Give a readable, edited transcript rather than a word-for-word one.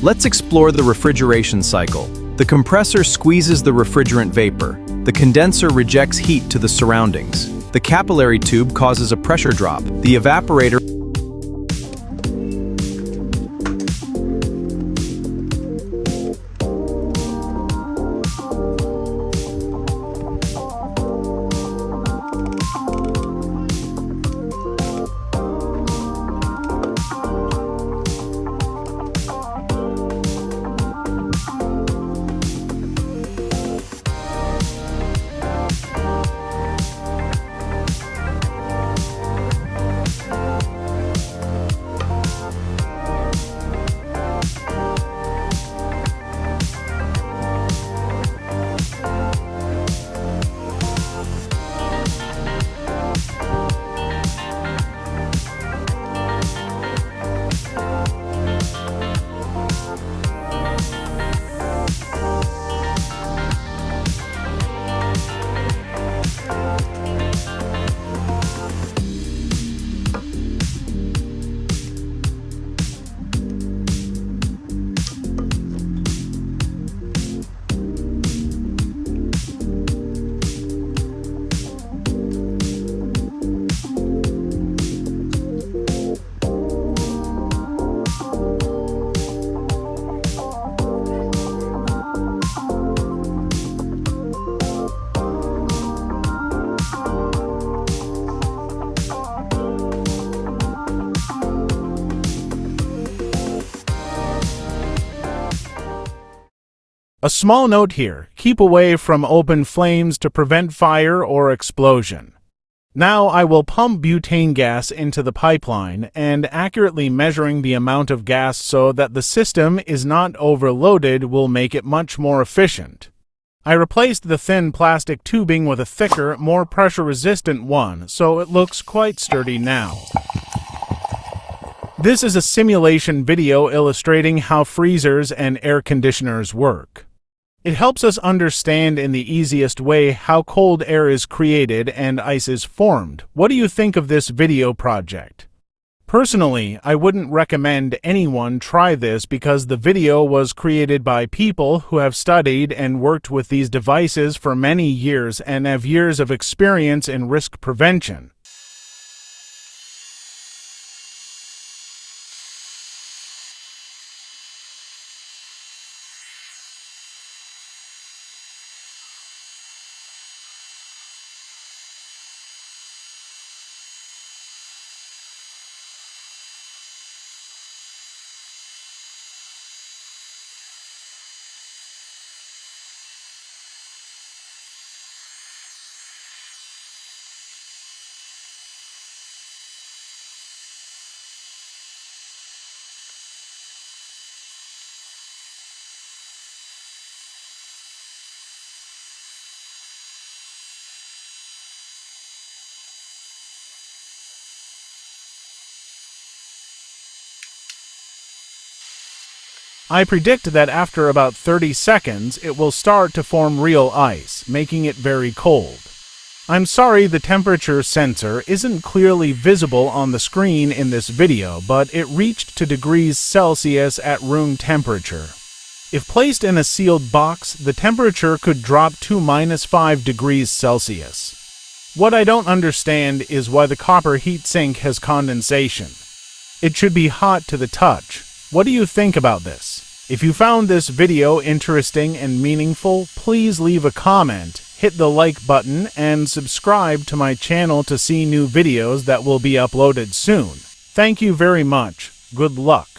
Let's explore the refrigeration cycle. The compressor squeezes the refrigerant vapor. The condenser rejects heat to the surroundings. The capillary tube causes a pressure drop. The evaporator A small note here, keep away from open flames to prevent fire or explosion. Now I will pump butane gas into the pipeline and accurately measuring the amount of gas so that the system is not overloaded will make it much more efficient. I replaced the thin plastic tubing with a thicker, more pressure-resistant one, so it looks quite sturdy now. This is a simulation video illustrating how freezers and air conditioners work. It helps us understand in the easiest way how cold air is created and ice is formed. What do you think of this video project? Personally, I wouldn't recommend anyone try this because the video was created by people who have studied and worked with these devices for many years and have years of experience in risk prevention. I predict that after about 30 seconds, it will start to form real ice, making it very cold. I'm sorry the temperature sensor isn't clearly visible on the screen in this video, but it reached to degrees Celsius at room temperature. If placed in a sealed box, the temperature could drop to -5 degrees Celsius. What I don't understand is why the copper heatsink has condensation. It should be hot to the touch. What do you think about this? If you found this video interesting and meaningful, please leave a comment, hit the like button, and subscribe to my channel to see new videos that will be uploaded soon. Thank you very much. Good luck.